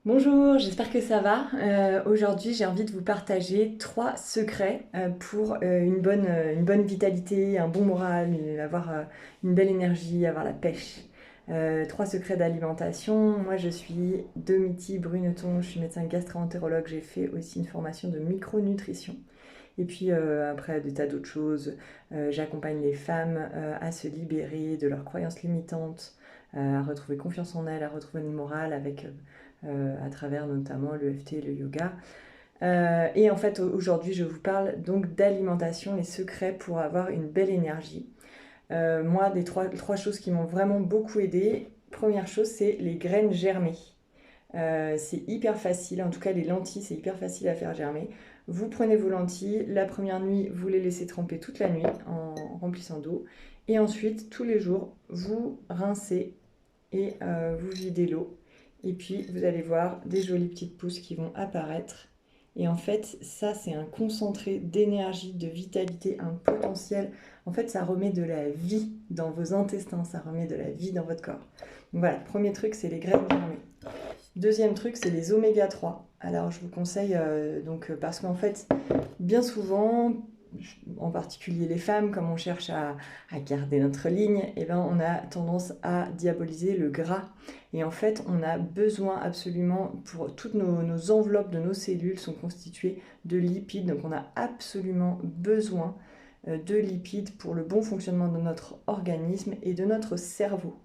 Bonjour, j'espère que ça va. Aujourd'hui, j'ai envie de vous partager 3 secrets pour une bonne vitalité, un bon moral, avoir une belle énergie, avoir la pêche. 3 secrets d'alimentation. Moi, je suis Domiti Bruneton, je suis médecin gastro-entérologue. J'ai fait aussi une formation de micronutrition. Et puis après, des tas d'autres choses. J'accompagne les femmes à se libérer de leurs croyances limitantes, à retrouver confiance en elles, à retrouver le moral à travers notamment l'EFT et le yoga. Et en fait, aujourd'hui, je vous parle donc d'alimentation, les secrets pour avoir une belle énergie. Moi, des trois choses qui m'ont vraiment beaucoup aidé. Première chose, c'est les graines germées. C'est hyper facile, en tout cas les lentilles, c'est hyper facile à faire germer. Vous prenez vos lentilles, la première nuit, vous les laissez tremper toute la nuit en remplissant d'eau. Et ensuite, tous les jours, vous rincez et vous videz l'eau. Et puis, vous allez voir des jolies petites pousses qui vont apparaître. Et en fait, ça, c'est un concentré d'énergie, de vitalité, un potentiel. En fait, ça remet de la vie dans vos intestins, ça remet de la vie dans votre corps. Donc voilà, premier truc, c'est les graines germées. Deuxième truc, c'est les oméga 3. Alors, je vous conseille, parce qu'en fait, bien souvent, en particulier les femmes, comme on cherche à garder notre ligne, eh ben, on a tendance à diaboliser le gras. Et en fait, on a besoin absolument, pour toutes nos enveloppes de nos cellules sont constituées de lipides, donc on a absolument besoin de lipides pour le bon fonctionnement de notre organisme et de notre cerveau.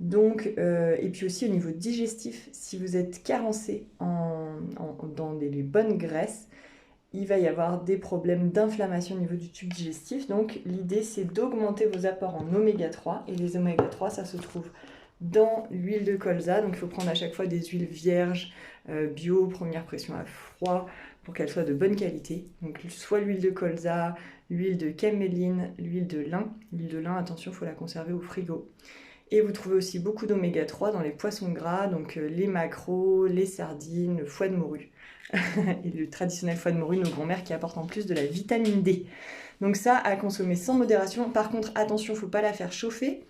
Donc, et puis aussi au niveau digestif, si vous êtes carencé dans les bonnes graisses, il va y avoir des problèmes d'inflammation au niveau du tube digestif. Donc l'idée, c'est d'augmenter vos apports en oméga 3. Et les oméga 3, ça se trouve dans l'huile de colza. Donc il faut prendre à chaque fois des huiles vierges, bio, première pression à froid, pour qu'elles soient de bonne qualité. Donc soit l'huile de colza, l'huile de caméline, l'huile de lin. L'huile de lin, attention, il faut la conserver au frigo. Et vous trouvez aussi beaucoup d'oméga 3 dans les poissons gras, donc les maquereaux, les sardines, le foie de morue. Et le traditionnel foie de morue, nos grands-mères qui apportent en plus de la vitamine D. Donc ça, à consommer sans modération. Par contre, attention, il ne faut pas la faire chauffer.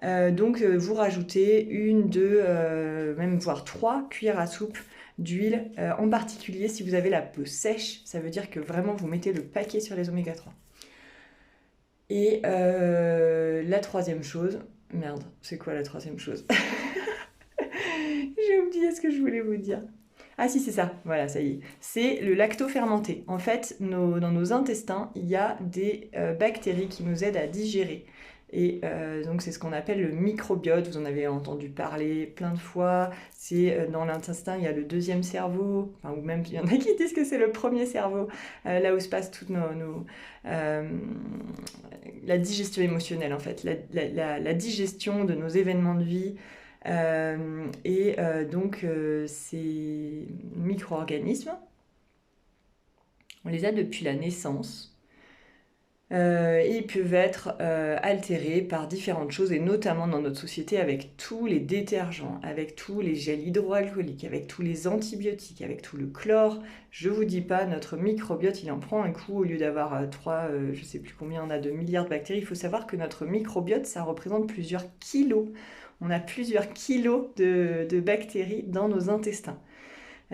Vous rajoutez une, deux, même voire 3 cuillères à soupe d'huile. En particulier, si vous avez la peau sèche, ça veut dire que vraiment vous mettez le paquet sur les oméga 3. Et la troisième chose... Merde, c'est quoi la troisième chose? J'ai oublié ce que je voulais vous dire. Ah si, c'est ça, voilà, ça y est. C'est le lactofermenté. En fait, dans nos intestins, il y a des bactéries qui nous aident à digérer. Et donc c'est ce qu'on appelle le microbiote, vous en avez entendu parler plein de fois. C'est dans l'intestin, il y a le deuxième cerveau, enfin, ou même il y en a qui disent que c'est le premier cerveau, là où se passe toute la digestion émotionnelle en fait, la digestion de nos événements de vie. Ces micro-organismes, on les a depuis la naissance. Et ils peuvent être altérés par différentes choses, et notamment dans notre société avec tous les détergents, avec tous les gels hydroalcooliques, avec tous les antibiotiques, avec tout le chlore. Je vous dis pas, notre microbiote, il en prend un coup. Au lieu d'avoir je sais plus combien on a de milliards de bactéries, il faut savoir que notre microbiote, ça représente plusieurs kilos. On a plusieurs kilos de bactéries dans nos intestins.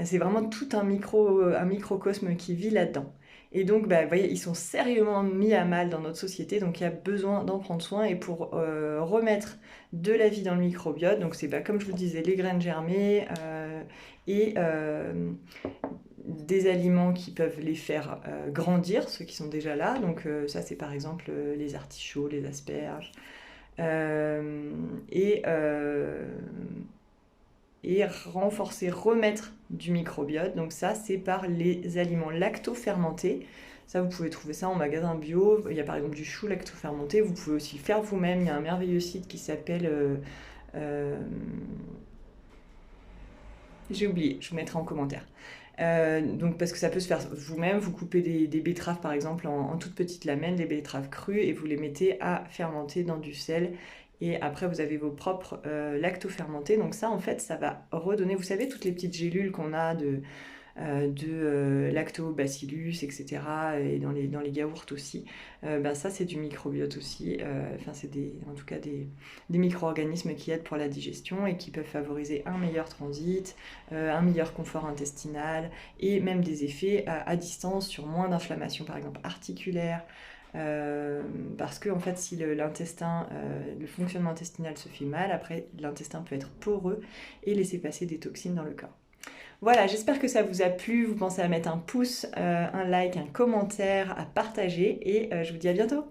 C'est vraiment tout un microcosme qui vit là-dedans. Et donc, vous voyez, ils sont sérieusement mis à mal dans notre société, donc il y a besoin d'en prendre soin. Et pour remettre de la vie dans le microbiote, donc c'est comme je vous le disais, les graines germées et des aliments qui peuvent les faire grandir, ceux qui sont déjà là. Donc ça, c'est par exemple les artichauts, les asperges. Et renforcer, remettre du microbiote. Donc ça, c'est par les aliments lactofermentés. Ça, vous pouvez trouver ça en magasin bio. Il y a par exemple du chou lactofermenté. Vous pouvez aussi le faire vous-même. Il y a un merveilleux site qui s'appelle... j'ai oublié, je vous mettrai en commentaire. Donc parce que ça peut se faire vous-même, vous coupez des betteraves par exemple en toutes petites lamelles, des betteraves crues, et vous les mettez à fermenter dans du sel. Et après, vous avez vos propres lactofermentés. Donc ça, en fait, ça va redonner, vous savez, toutes les petites gélules qu'on a de lactobacillus, etc. Et dans les yaourts aussi. Ça, c'est du microbiote aussi. Enfin, c'est en tout cas des micro-organismes qui aident pour la digestion et qui peuvent favoriser un meilleur transit, un meilleur confort intestinal et même des effets à distance sur moins d'inflammation, par exemple articulaire. Parce que en fait, si le fonctionnement intestinal se fait mal, après l'intestin peut être poreux et laisser passer des toxines dans le corps. Voilà, j'espère que ça vous a plu. Vous pensez à mettre un pouce, un like, un commentaire, à partager et je vous dis à bientôt.